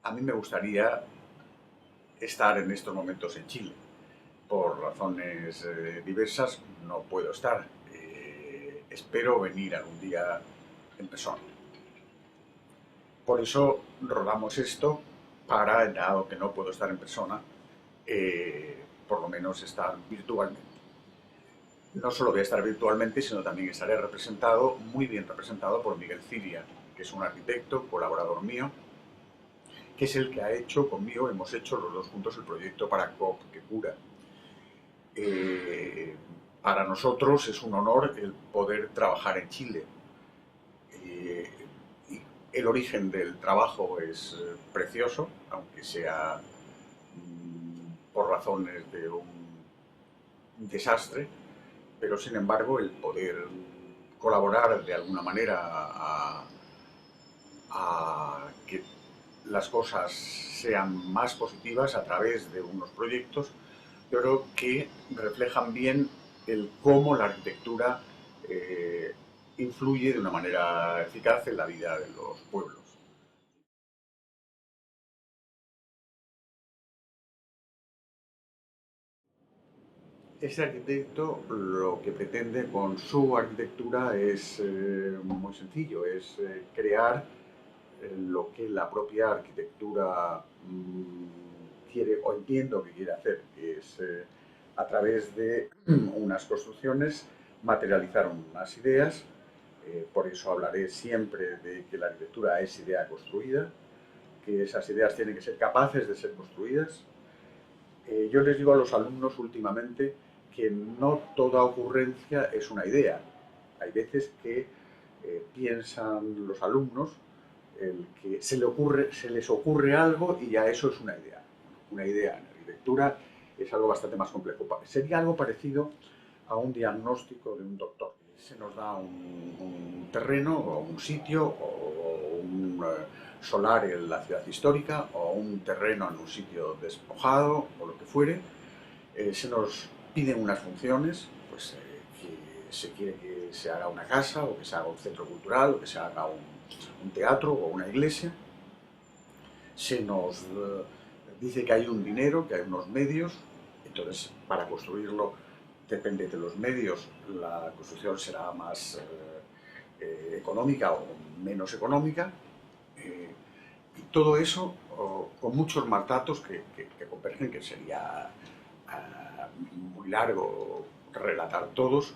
A mí me gustaría estar en estos momentos en Chile. Por razones diversas no puedo estar. Espero venir algún día en persona. Por eso rodamos esto para, dado que no puedo estar en persona, por lo menos estar virtualmente. No solo voy a estar virtualmente, sino también estaré representado, muy bien representado, por Miguel Ciria, que es un arquitecto, colaborador mío, que es el que ha hecho conmigo, hemos hecho los dos juntos el proyecto para COP que cura. Eh, para nosotros es un honor el poder trabajar en Chile. Eh, y el origen del trabajo es precioso, aunque sea por razones de un desastre, pero sin embargo el poder colaborar de alguna manera a que las cosas sean más positivas a través de unos proyectos, yo creo que reflejan bien el cómo la arquitectura influye de una manera eficaz en la vida de los pueblos. Ese arquitecto lo que pretende con su arquitectura es muy sencillo, es crear lo que la propia arquitectura quiere o entiendo que quiere hacer, que es a través de unas construcciones materializar unas ideas. Por eso hablaré siempre de que la arquitectura es idea construida, que esas ideas tienen que ser capaces de ser construidas. Yo les digo a los alumnos últimamente que no toda ocurrencia es una idea. Hay veces que piensan los alumnos el que se les ocurre algo y ya eso es una idea. Una idea en arquitectura es algo bastante más complejo. Sería algo parecido a un diagnóstico de un doctor. Se nos da un terreno o un sitio o un solar en la ciudad histórica o un terreno en un sitio despojado o lo que fuere. Se nos piden unas funciones, pues que se quiere que se haga una casa o que se haga un centro cultural o que se haga un teatro o una iglesia. Se nos dice que hay un dinero, que hay unos medios, entonces para construirlo depende de los medios, la construcción será más económica o menos económica. Y todo eso con muchos más datos que convergen, que sería muy largo relatar todos.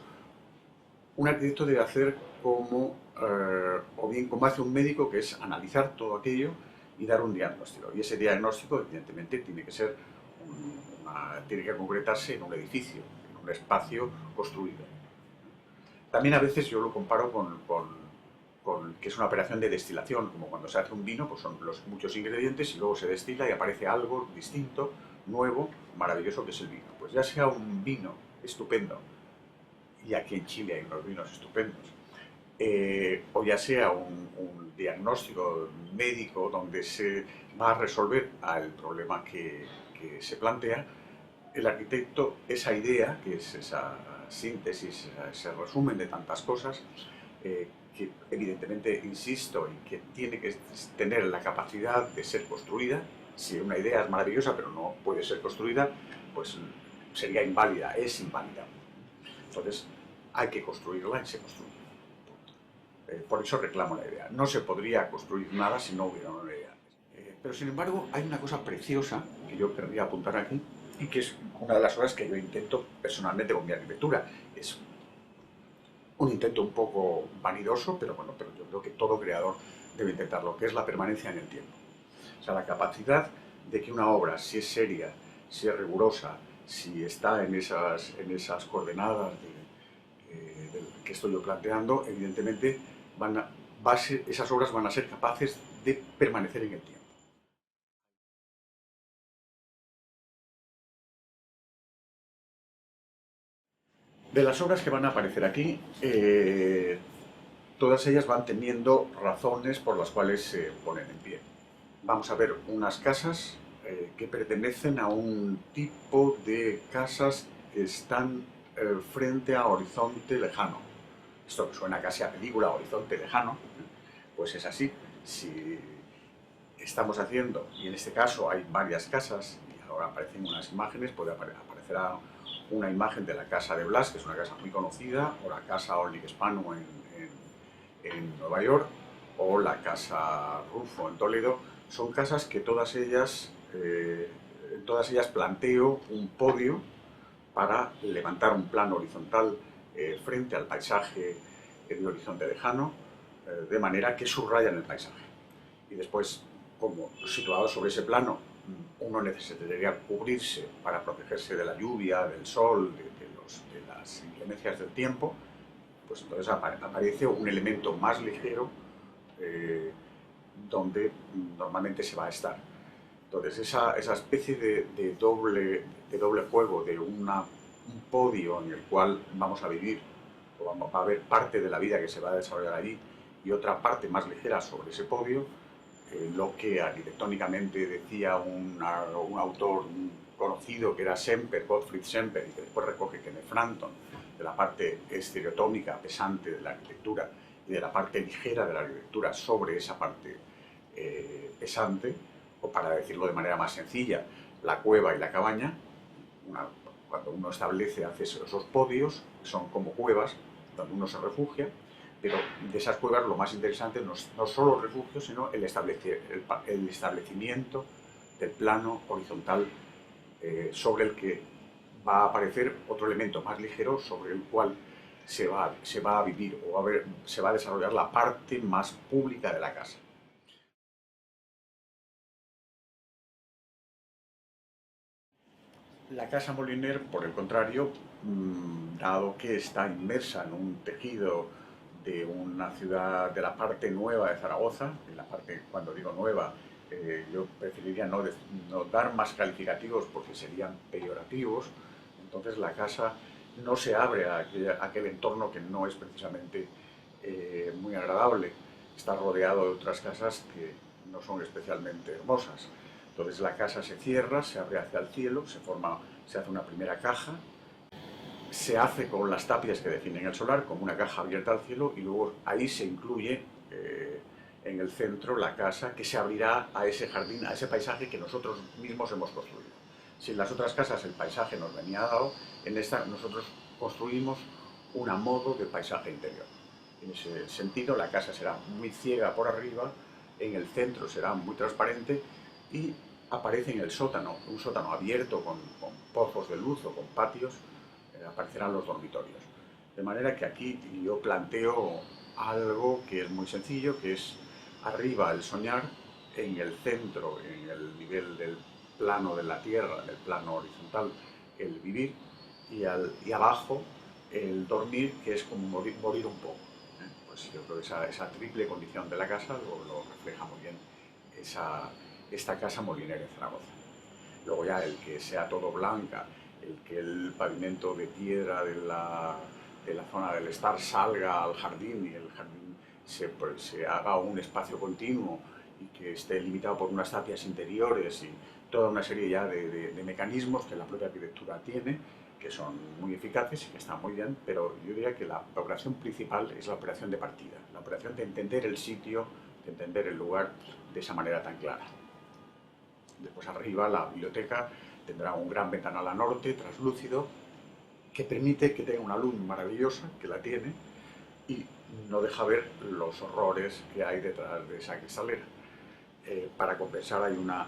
Un arquitecto debe hacer como, o bien como hace un médico, que es analizar todo aquello y dar un diagnóstico. Y ese diagnóstico, evidentemente, tiene que ser tiene que concretarse en un edificio, en un espacio construido. También a veces yo lo comparo con que es una operación de destilación, como cuando se hace un vino, pues son los muchos ingredientes y luego se destila y aparece algo distinto, nuevo, maravilloso, que es el vino. Pues ya sea un vino estupendo, y aquí en Chile hay unos vinos estupendos, o ya sea un diagnóstico médico donde se va a resolver el problema que se plantea, el arquitecto, esa idea, que es esa síntesis, ese resumen de tantas cosas, que evidentemente, insisto, y que tiene que tener la capacidad de ser construida. Si una idea es maravillosa pero no puede ser construida, pues sería inválida, es inválida. Entonces, hay que construirla y se construye. Por eso reclamo la idea. No se podría construir nada si no hubiera una idea. Pero sin embargo, hay una cosa preciosa que yo querría apuntar aquí y que es una de las cosas que yo intento personalmente con mi arquitectura. Es un intento un poco vanidoso, pero bueno, pero yo creo que todo creador debe intentarlo, que es la permanencia en el tiempo. O sea, la capacidad de que una obra, si es seria, si es rigurosa, si está en esas coordenadas que estoy yo planteando, evidentemente esas obras van a ser capaces de permanecer en el tiempo. De las obras que van a aparecer aquí, todas ellas van teniendo razones por las cuales se ponen en pie. Vamos a ver unas casas que pertenecen a un tipo de casas que están frente a horizonte lejano. Esto que suena casi a película, horizonte lejano, pues es así. Si estamos haciendo, y en este caso hay varias casas, y ahora aparecen unas imágenes, aparecerá una imagen de la casa de Blas, que es una casa muy conocida, o la casa Olli Hispano en Nueva York, o la casa Rufo en Toledo. Son casas que todas ellas planteo un podio para levantar un plano horizontal frente al paisaje de horizonte lejano, de manera que subrayan el paisaje. Y después, como situado sobre ese plano, uno necesitaría cubrirse para protegerse de la lluvia, del sol, de las inclemencias del tiempo, pues entonces aparece un elemento más ligero eh, donde normalmente se va a estar. Entonces esa especie de doble juego, de un podio en el cual vamos a vivir, o vamos a ver parte de la vida que se va a desarrollar allí, y otra parte más ligera sobre ese podio, lo que arquitectónicamente decía un autor conocido que era Semper, Gottfried Semper, y que después recoge Kenneth Frampton, de la parte estereotómica pesante de la arquitectura y de la parte ligera de la arquitectura sobre esa parte pesante, o para decirlo de manera más sencilla, la cueva y la cabaña. Cuando uno hace esos podios, son como cuevas donde uno se refugia, pero de esas cuevas lo más interesante no solo el refugio, sino el establecimiento del plano horizontal sobre el que va a aparecer otro elemento más ligero sobre el cual se va a vivir o se va a desarrollar la parte más pública de la casa. La casa Moliner, por el contrario, dado que está inmersa en un tejido de una ciudad de la parte nueva de Zaragoza, en la parte, cuando digo nueva, yo preferiría no dar más calificativos porque serían peyorativos, entonces la casa no se abre a aquel entorno que no es precisamente muy agradable. Está rodeado de otras casas que no son especialmente hermosas. Entonces la casa se cierra, se abre hacia el cielo, se hace una primera caja, se hace con las tapias que definen el solar, como una caja abierta al cielo, y luego ahí se incluye en el centro la casa que se abrirá a ese jardín, a ese paisaje que nosotros mismos hemos construido. Si en las otras casas el paisaje nos venía dado, en esta nosotros construimos un modo de paisaje interior. En ese sentido, la casa será muy ciega por arriba, en el centro será muy transparente y aparece en el sótano, un sótano abierto con pozos de luz o con patios, aparecerán los dormitorios. De manera que aquí yo planteo algo que es muy sencillo, que es arriba el soñar, en el centro, en el nivel del plano de la tierra, del plano horizontal, el vivir, y abajo el dormir, que es como morir un poco. Pues yo creo que esa triple condición de la casa lo refleja muy bien esta casa molinera en Zaragoza. Luego ya el que sea todo blanca, el que el pavimento de piedra de la zona del estar salga al jardín y el jardín se haga un espacio continuo y que esté limitado por unas tapias interiores y toda una serie ya de mecanismos que la propia arquitectura tiene, que son muy eficaces y que están muy bien, pero yo diría que la operación principal es la operación de partida, la operación de entender el sitio, de entender el lugar de esa manera tan clara. Después arriba la biblioteca tendrá un gran ventanal a norte, translúcido, que permite que tenga una luz maravillosa, que la tiene, y no deja ver los horrores que hay detrás de esa cristalera. Para compensar hay una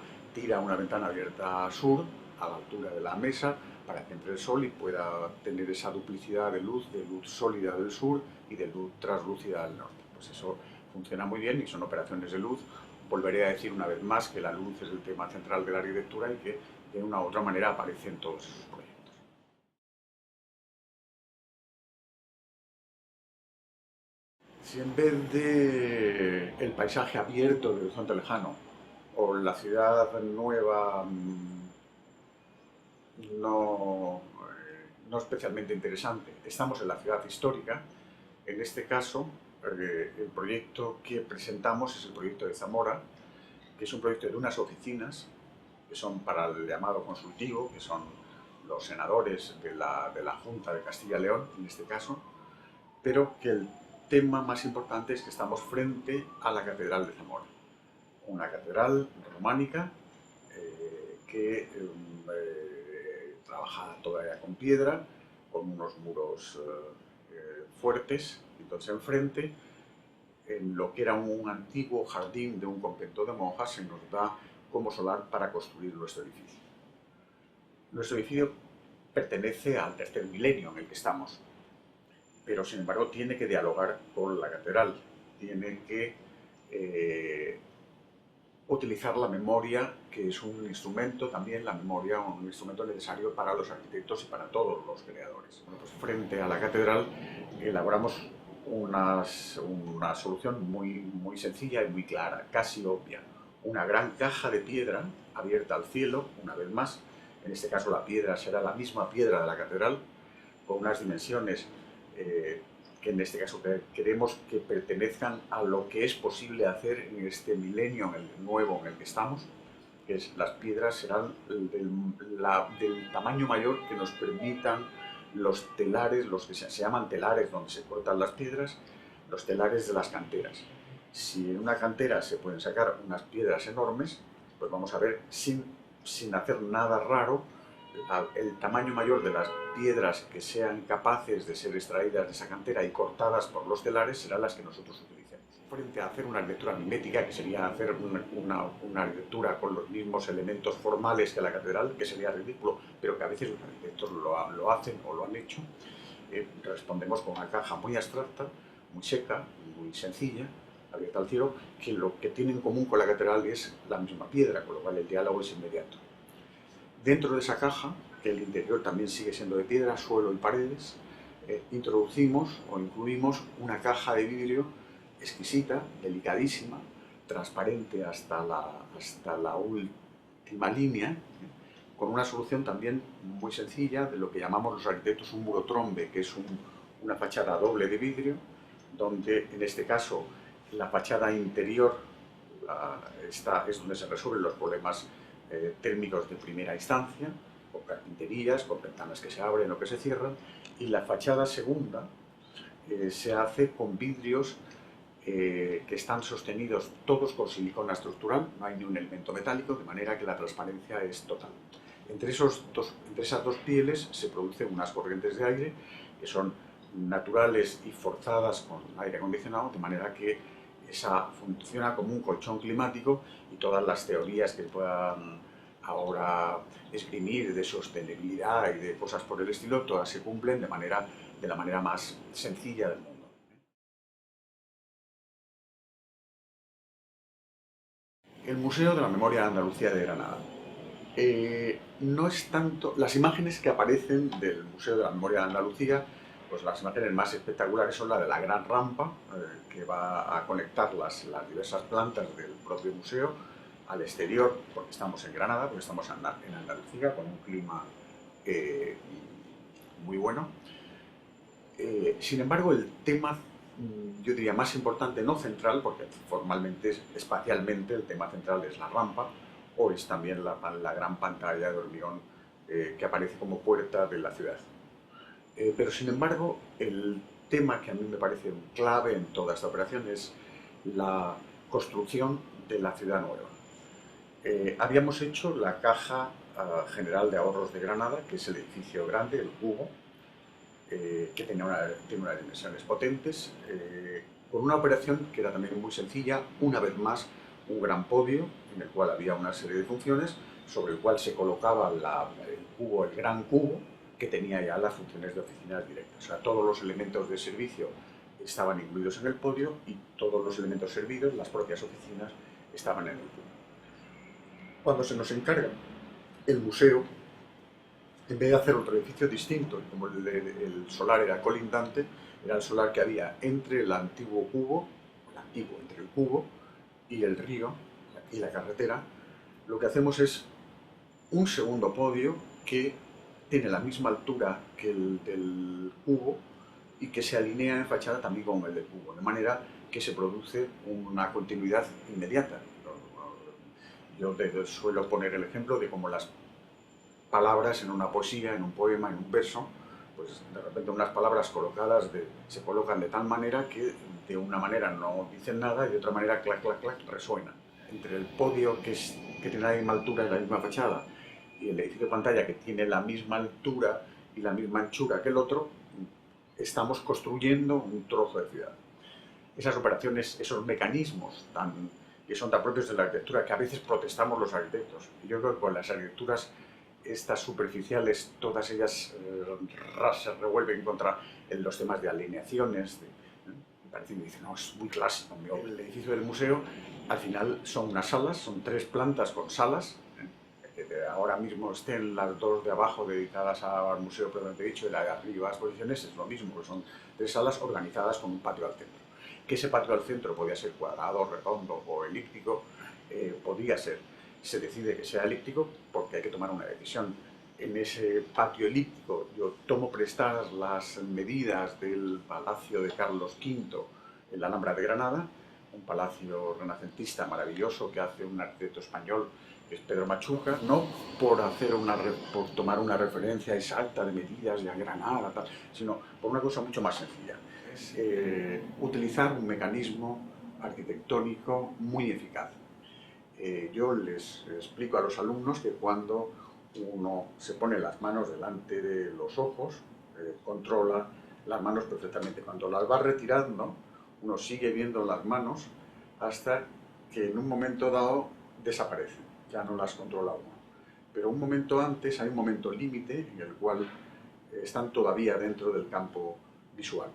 ventana abierta a sur, a la altura de la mesa, para que entre el sol y pueda tener esa duplicidad de luz sólida del sur y de luz translúcida del norte. Pues eso funciona muy bien y son operaciones de luz. Volveré a decir una vez más que la luz es el tema central de la arquitectura y que de una u otra manera aparece en todos esos proyectos. Si en vez de el paisaje abierto del horizonte lejano o la ciudad nueva no especialmente interesante, estamos en la ciudad histórica, en este caso el proyecto que presentamos es el proyecto de Zamora, que es un proyecto de unas oficinas que son para el llamado consultivo, que son los senadores de la Junta de Castilla y León, en este caso, pero que el tema más importante es que estamos frente a la Catedral de Zamora. una catedral románica que trabaja todavía con piedra, con unos muros fuertes. Entonces enfrente, en lo que era un antiguo jardín de un convento de monjas, se nos da como solar para construir nuestro edificio. Nuestro edificio pertenece al tercer milenio en el que estamos, pero sin embargo tiene que dialogar con la catedral, tiene que utilizar la memoria, que es un instrumento también, la memoria, un instrumento necesario para los arquitectos y para todos los creadores. Bueno, pues frente a la catedral elaboramos una solución muy sencilla y muy clara, casi obvia. Una gran caja de piedra abierta al cielo, una vez más. En este caso la piedra será la misma piedra de la catedral, con unas dimensiones que en este caso queremos que pertenezcan a lo que es posible hacer en este milenio nuevo en el que estamos, que es las piedras serán del tamaño mayor que nos permitan los telares, los que se llaman telares donde se cortan las piedras, los telares de las canteras. Si en una cantera se pueden sacar unas piedras enormes, pues vamos a ver sin hacer nada raro, el tamaño mayor de las piedras que sean capaces de ser extraídas de esa cantera y cortadas por los telares serán las que nosotros utilicemos. Frente a hacer una arquitectura mimética, que sería hacer una arquitectura con los mismos elementos formales que la catedral, que sería ridículo, pero que a veces los arquitectos lo hacen o lo han hecho, respondemos con una caja muy abstracta, muy seca, muy sencilla, abierta al cielo, que lo que tiene en común con la catedral es la misma piedra, con lo cual el diálogo es inmediato. Dentro de esa caja, que el interior también sigue siendo de piedra, suelo y paredes, introducimos o incluimos una caja de vidrio exquisita, delicadísima, transparente hasta la última línea, con una solución también muy sencilla de lo que llamamos los arquitectos un muro trombe, que es una fachada doble de vidrio, donde en este caso la fachada interior es donde se resuelven los problemas térmicos de primera instancia, con carpinterías, con ventanas que se abren o que se cierran, y la fachada segunda se hace con vidrios que están sostenidos todos con silicona estructural, no hay ni un elemento metálico, de manera que la transparencia es total. Entre esas dos pieles se producen unas corrientes de aire que son naturales y forzadas con aire acondicionado, de manera que esa funciona como un colchón climático y todas las teorías que puedan ahora esgrimir de sostenibilidad y de cosas por el estilo, todas se cumplen de la manera más sencilla del mundo. El Museo de la Memoria de Andalucía de Granada. No es tanto. Las imágenes que aparecen del Museo de la Memoria de Andalucía, pues las imágenes más espectaculares son la de la gran rampa que va a conectar las diversas plantas del propio museo al exterior, porque estamos en Granada, porque estamos en Andalucía con un clima muy bueno. Sin embargo, el tema, yo diría, más importante, no central, porque formalmente, espacialmente, el tema central es la rampa, o es también la gran pantalla de hormigón que aparece como puerta de la ciudad. Pero sin embargo, el tema que a mí me parece clave en toda esta operación es la construcción de la ciudad nueva. Habíamos hecho la Caja General de Ahorros de Granada, que es el edificio grande, el cubo, que tiene unas dimensiones potentes, con una operación que era también muy sencilla, una vez más un gran podio en el cual había una serie de funciones, sobre el cual se colocaba el gran cubo, que tenía ya las funciones de oficinas directas. O sea, todos los elementos de servicio estaban incluidos en el podio y todos los elementos servidos, las propias oficinas, estaban en el cubo. Cuando se nos encarga el museo, en vez de hacer otro edificio distinto, como el solar era colindante, era el solar que había entre el antiguo cubo, entre el cubo y el río y la carretera, lo que hacemos es un segundo podio que tiene la misma altura que el del cubo y que se alinea en fachada también con el del cubo, de manera que se produce una continuidad inmediata. Yo suelo poner el ejemplo de cómo las palabras en una poesía, en un poema, en un verso, pues de repente unas palabras se colocan de tal manera que de una manera no dicen nada y de otra manera clac, clac, clac, resuenan. entre el podio que tiene la misma altura y la misma fachada y el edificio de pantalla que tiene la misma altura y la misma anchura que el otro, estamos construyendo un trozo de ciudad. Esas operaciones, esos mecanismos que son tan propios de la arquitectura, que a veces protestamos los arquitectos. Y yo creo que con las arquitecturas estas superficiales, todas ellas se revuelven contra los temas de alineaciones. Me parece que dicen, no, es muy clásico. El edificio del museo, al final, son unas salas, son 3 plantas con salas. Ahora mismo estén las 2 de abajo dedicadas al museo propiamente dicho y la de arriba a exposiciones, es lo mismo, que son 3 salas organizadas con un patio al centro. Que ese patio al centro podía ser cuadrado, redondo o elíptico, podía ser. Se decide que sea elíptico porque hay que tomar una decisión. En ese patio elíptico yo tomo prestadas las medidas del Palacio de Carlos V en la Alhambra de Granada, un palacio renacentista maravilloso que hace un arquitecto español, que es Pedro Machuca, no por tomar una referencia exacta de medidas de Granada, tal, sino por una cosa mucho más sencilla. Es utilizar un mecanismo arquitectónico muy eficaz. Yo les explico a los alumnos que cuando uno se pone las manos delante de los ojos, controla las manos perfectamente. Cuando las va retirando, uno sigue viendo las manos hasta que en un momento dado desaparecen, ya no las controla uno. Pero un momento antes hay un momento límite en el cual están todavía dentro del campo visual.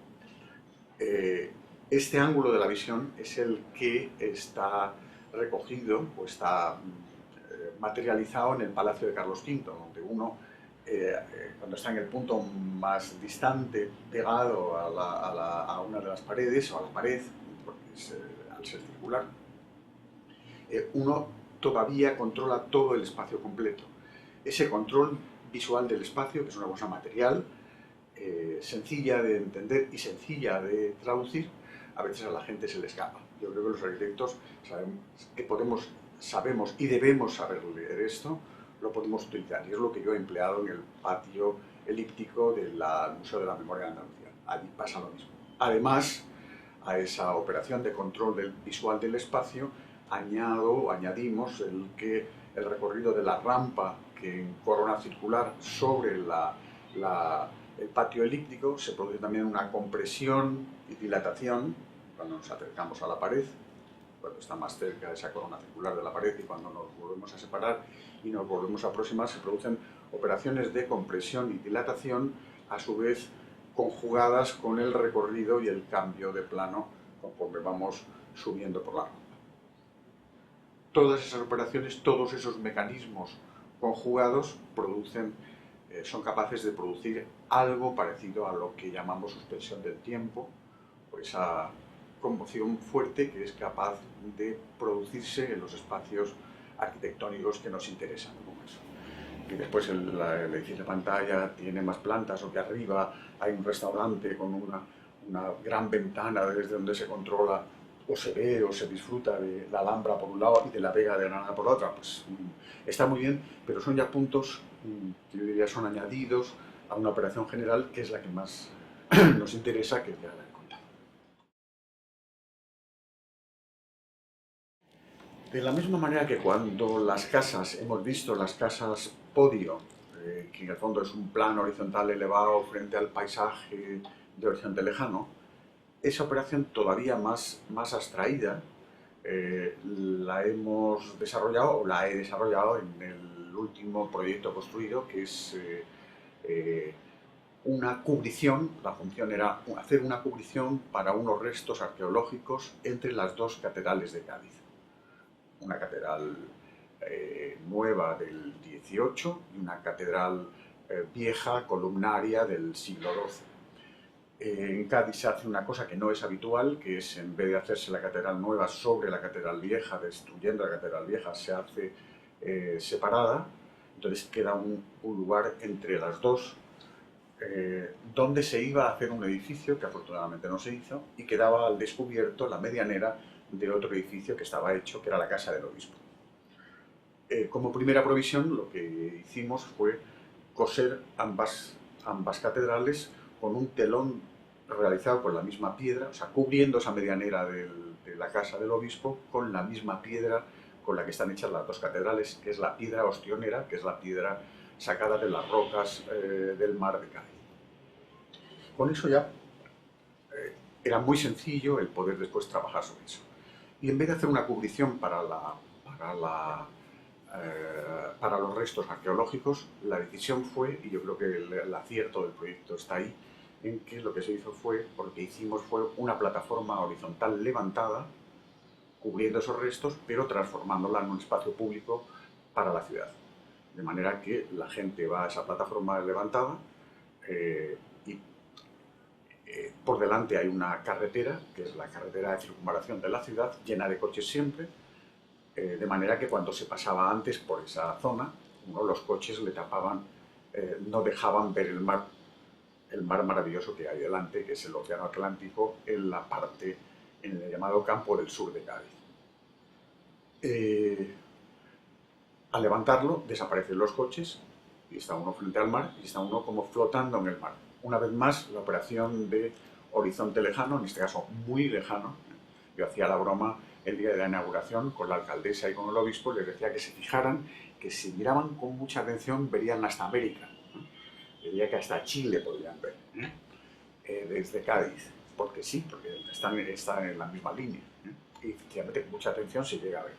Este ángulo de la visión es el que está recogido o está materializado en el Palacio de Carlos V, donde uno, cuando está en el punto más distante, pegado a una de las paredes o a la pared, porque al ser circular, uno todavía controla todo el espacio completo. Ese control visual del espacio, que es una cosa material, sencilla de entender y sencilla de traducir, a veces a la gente se le escapa. Yo creo que los arquitectos sabemos y debemos saber leer esto, lo podemos utilizar. Y es lo que yo he empleado en el patio elíptico del Museo de la Memoria de Andalucía. Allí pasa lo mismo. Además, a esa operación de control visual del espacio, añadimos el recorrido de la rampa que en corona circular sobre el patio elíptico se produce también una compresión y dilatación cuando nos acercamos a la pared, cuando está más cerca esa corona circular de la pared y cuando nos volvemos a separar y nos volvemos a aproximar, se producen operaciones de compresión y dilatación, a su vez conjugadas con el recorrido y el cambio de plano conforme vamos subiendo por la rampa. Todas esas operaciones, todos esos mecanismos conjugados son capaces de producir algo parecido a lo que llamamos suspensión del tiempo, o esa conmoción fuerte que es capaz de producirse en los espacios arquitectónicos que nos interesan, como eso. Y después el edificio de pantalla tiene más plantas, o que arriba hay un restaurante con una gran ventana desde donde se controla o se ve o se disfruta de la Alhambra por un lado y de la Vega de Granada por otra, pues está muy bien, pero son ya puntos que yo diría son añadidos a una operación general que es la que más nos interesa, que ya la he contado. De la misma manera que cuando las casas, hemos visto las casas podio, que en el fondo es un plano horizontal elevado frente al paisaje de horizonte lejano, esa operación todavía más abstraída la hemos desarrollado, o la he desarrollado en el último proyecto construido, que es una cubrición. La función era hacer una cubrición para unos restos arqueológicos entre las 2 catedrales de Cádiz. Una catedral nueva del XVIII y una catedral vieja, columnaria del siglo XII. En Cádiz se hace una cosa que no es habitual, que es, en vez de hacerse la catedral nueva sobre la catedral vieja, destruyendo la catedral vieja, se hace separada. Entonces queda un lugar entre las dos, donde se iba a hacer un edificio, que afortunadamente no se hizo, y quedaba al descubierto la medianera de otro edificio que estaba hecho, que era la casa del obispo. Como primera provisión, lo que hicimos fue coser ambas catedrales con un telón realizado con la misma piedra, o sea, cubriendo esa medianera de la casa del obispo con la misma piedra con la que están hechas las dos catedrales, que es la piedra ostionera, que es la piedra sacada de las rocas del mar de Cádiz. Con eso ya era muy sencillo el poder después trabajar sobre eso. Y en vez de hacer una cubrición para los restos arqueológicos, la decisión fue, y yo creo que el acierto del proyecto está ahí, en que lo que se hizo fue, porque hicimos fue una plataforma horizontal levantada, cubriendo esos restos, pero transformándola en un espacio público para la ciudad. De manera que la gente va a esa plataforma levantada y por delante hay una carretera, que es la carretera de circunvalación de la ciudad, llena de coches siempre, de manera que cuando se pasaba antes por esa zona, los coches le tapaban, no dejaban ver el mar maravilloso que hay delante, que es el Océano Atlántico, en la parte, en el llamado campo del sur de Cádiz. Al levantarlo, desaparecen los coches, y está uno frente al mar, y está uno como flotando en el mar. Una vez más, la operación de horizonte lejano, en este caso muy lejano. Yo hacía la broma el día de la inauguración con la alcaldesa y con el obispo, les decía que se fijaran, que si miraban con mucha atención verían hasta América. Diría que hasta Chile podrían ver, desde Cádiz, porque sí, porque están en la misma línea. Y efectivamente con mucha atención se llega a ver.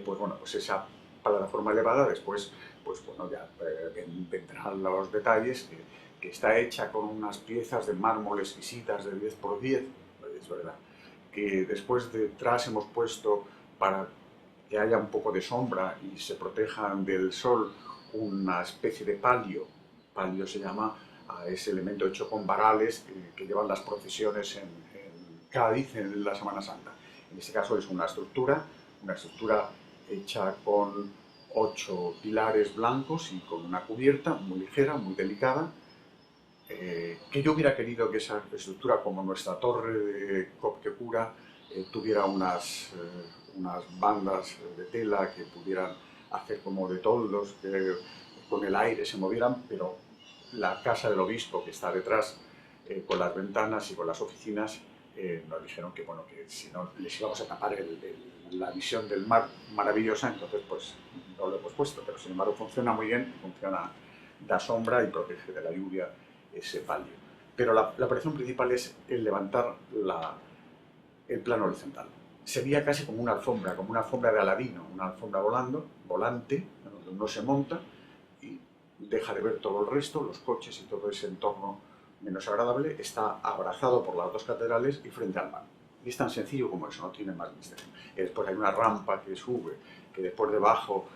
Pues bueno, pues esa plataforma elevada después, pues bueno, ya vendrán los detalles, que está hecha con unas piezas de mármol exquisitas de 10 por 10, es verdad, que después detrás hemos puesto para que haya un poco de sombra y se protejan del sol una especie de palio. Palio se llama a ese elemento hecho con varales que llevan las procesiones en Cádiz en la Semana Santa. En este caso es una estructura hecha con 8 pilares blancos y con una cubierta muy ligera, muy delicada, que yo hubiera querido que esa estructura, como nuestra torre de Copquecura, tuviera unas bandas de tela que pudieran hacer como de toldos, que con el aire se movieran, pero la casa del obispo que está detrás, con las ventanas y con las oficinas, nos dijeron que, bueno, que si no les íbamos a tapar la visión del mar maravillosa, entonces pues no lo hemos puesto, pero sin embargo funciona muy bien, funciona, da sombra y protege de la lluvia ese palio. Pero la operación principal es el levantar el plano horizontal. Sería casi como una alfombra de Aladino, una alfombra volante, donde uno se monta y deja de ver todo el resto, los coches y todo ese entorno menos agradable, está abrazado por las dos catedrales y frente al mar. Y es tan sencillo como eso, no tiene más misterio. Y después hay una rampa que sube, que después debajo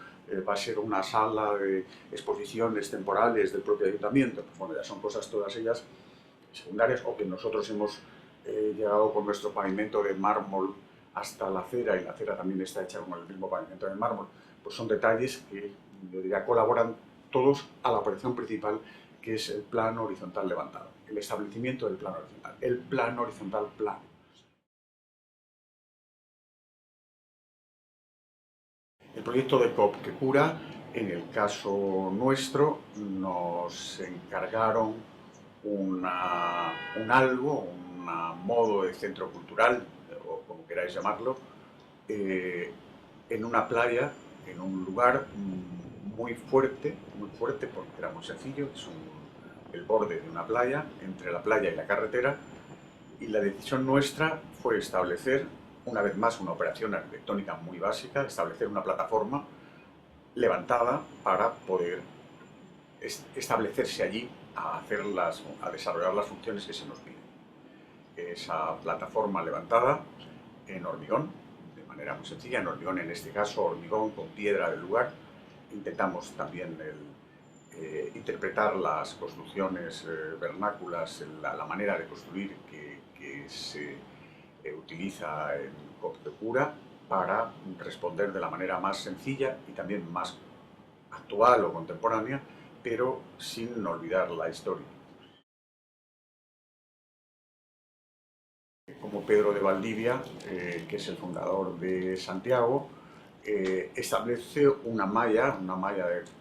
va a ser una sala de exposiciones temporales del propio ayuntamiento. Pues bueno, ya son cosas todas ellas secundarias, o que nosotros hemos llegado con nuestro pavimento de mármol hasta la acera, y la acera también está hecha con el mismo pavimento de mármol. Pues son detalles que, yo diría, colaboran todos a la operación principal, que es el plano horizontal levantado, el establecimiento del plano horizontal, el plano horizontal plano. El proyecto de Copquecura, en el caso nuestro, nos encargaron un modo de centro cultural, o como queráis llamarlo, en una playa, en un lugar muy fuerte porque era muy sencillo, es el borde de una playa, entre la playa y la carretera, y la decisión nuestra fue establecer, una vez más, una operación arquitectónica muy básica, establecer una plataforma levantada para poder establecerse allí a desarrollar las funciones que se nos piden. Esa plataforma levantada en hormigón, de manera muy sencilla, en hormigón, en este caso hormigón con piedra del lugar. Intentamos también interpretar las construcciones vernáculas, la manera de construir que se utiliza en Copquecura, para responder de la manera más sencilla y también más actual o contemporánea, pero sin olvidar la historia. Como Pedro de Valdivia, que es el fundador de Santiago, establece una malla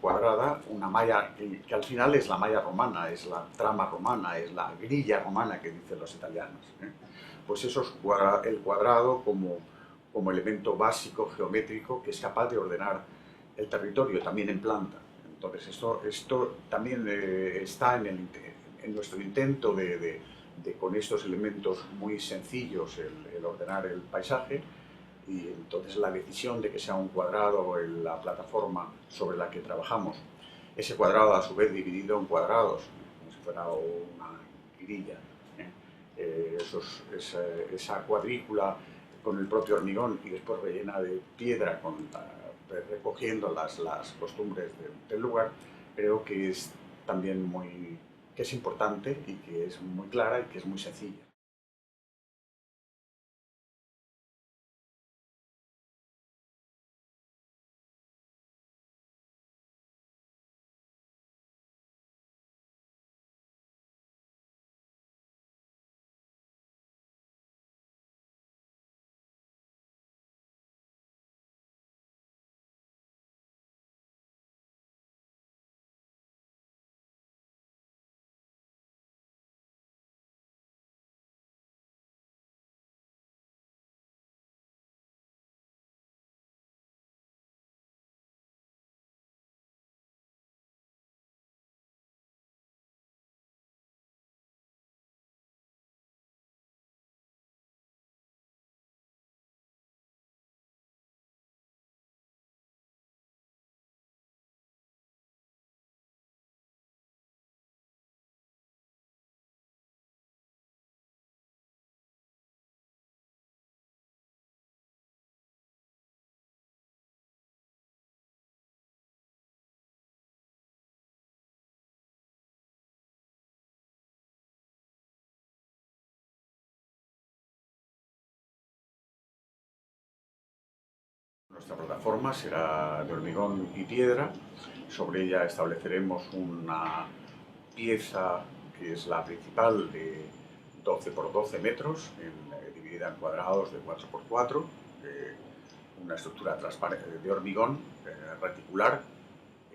cuadrada, una malla que al final es la malla romana, es la trama romana, es la grilla romana que dicen los italianos. Pues eso es el cuadrado como como elemento básico geométrico que es capaz de ordenar el territorio también en planta. Entonces esto también está en nuestro intento de con estos elementos muy sencillos el ordenar el paisaje, y entonces la decisión de que sea un cuadrado en la plataforma sobre la que trabajamos, ese cuadrado a su vez dividido en cuadrados, como si fuera una grilla, esa cuadrícula con el propio hormigón y después rellena de piedra recogiendo las costumbres del lugar, creo que es también que es importante y que es muy clara y que es muy sencilla. Nuestra plataforma será de hormigón y piedra. Sobre ella estableceremos una pieza que es la principal de 12 por 12 metros, dividida en cuadrados de 4 por 4, una estructura de hormigón reticular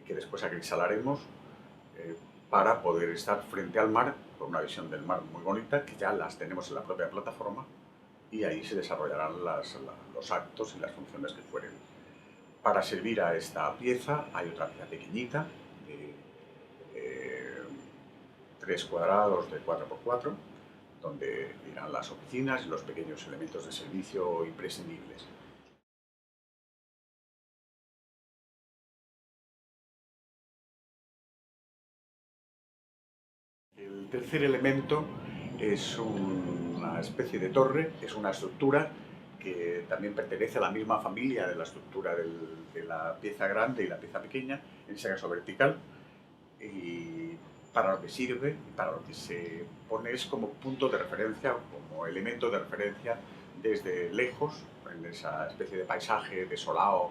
que después acrisalaremos eh, para poder estar frente al mar, con una visión del mar muy bonita, que ya las tenemos en la propia plataforma, y ahí se desarrollarán los actos y las funciones que fueren. Para servir a esta pieza hay otra pieza pequeñita de 3 cuadrados de 4 por 4, donde irán las oficinas y los pequeños elementos de servicio imprescindibles. El tercer elemento es una especie de torre, es una estructura que también pertenece a la misma familia de la estructura de la pieza grande y la pieza pequeña, en ese caso vertical, y para lo que sirve, para lo que se pone es como punto de referencia, como elemento de referencia desde lejos, en esa especie de paisaje desolado,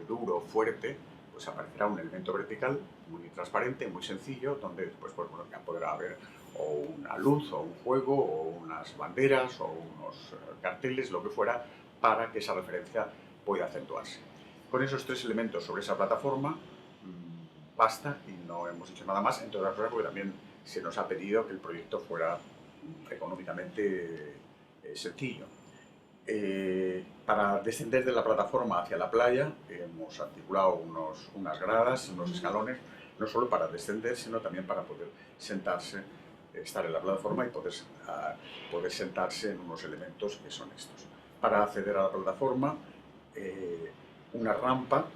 duro, fuerte, pues aparecerá un elemento vertical muy transparente, muy sencillo, donde después pues, bueno, ya podrá haber o una luz, o un juego, o unas banderas, o unos carteles, lo que fuera, para que esa referencia pueda acentuarse. Con esos tres elementos sobre esa plataforma basta y no hemos hecho nada más, entre otras cosas porque también se nos ha pedido que el proyecto fuera económicamente sencillo. Para descender de la plataforma hacia la playa hemos articulado unas gradas, unos escalones, no solo para descender, sino también para poder sentarse, estar en la plataforma y poder sentarse en unos elementos que son estos. Para acceder a la plataforma, una rampa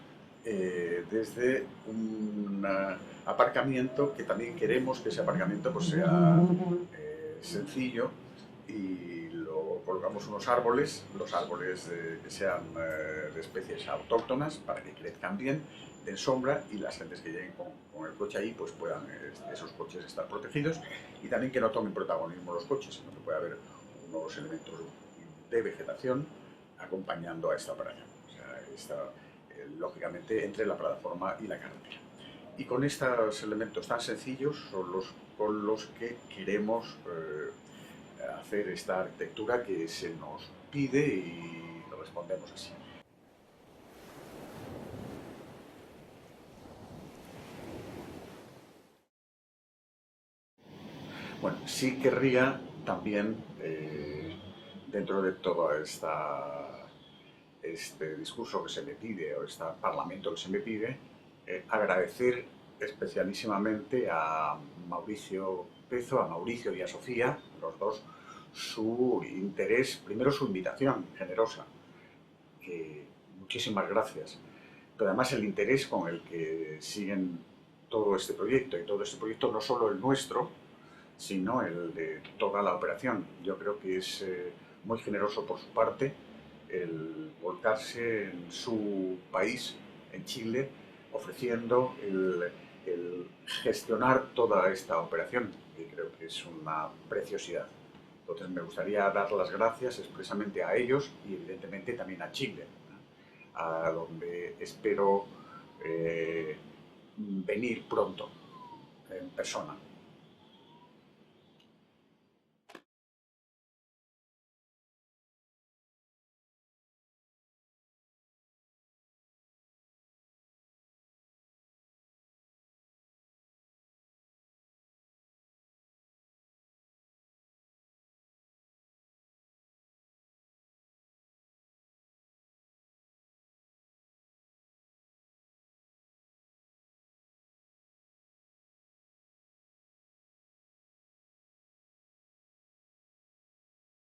desde un aparcamiento que también queremos que ese aparcamiento pues, sea sencillo, y lo colocamos unos árboles, los árboles que sean de especies autóctonas para que crezcan bien, den sombra y las gentes que lleguen con el coche ahí pues puedan esos coches estar protegidos, y también que no tomen protagonismo los coches, sino que pueda haber unos elementos de vegetación acompañando a esta playa. O sea, lógicamente entre la plataforma y la carretera. Y con estos elementos tan sencillos son los con los que queremos hacer esta arquitectura que se nos pide y respondemos así. Bueno, sí querría también, dentro de toda esta este discurso que se me pide o este parlamento que se me pide, agradecer especialísimamente a Mauricio Pezo, a Mauricio y a Sofía, los dos, su interés, primero su invitación generosa, muchísimas gracias, pero además el interés con el que siguen todo este proyecto, y todo este proyecto no solo el nuestro, sino el de toda la operación. Yo creo que es muy generoso por su parte el volcarse en su país, en Chile, ofreciendo el gestionar toda esta operación, que creo que es una preciosidad. Entonces me gustaría dar las gracias expresamente a ellos y evidentemente también a Chile, ¿no? A donde espero venir pronto en persona.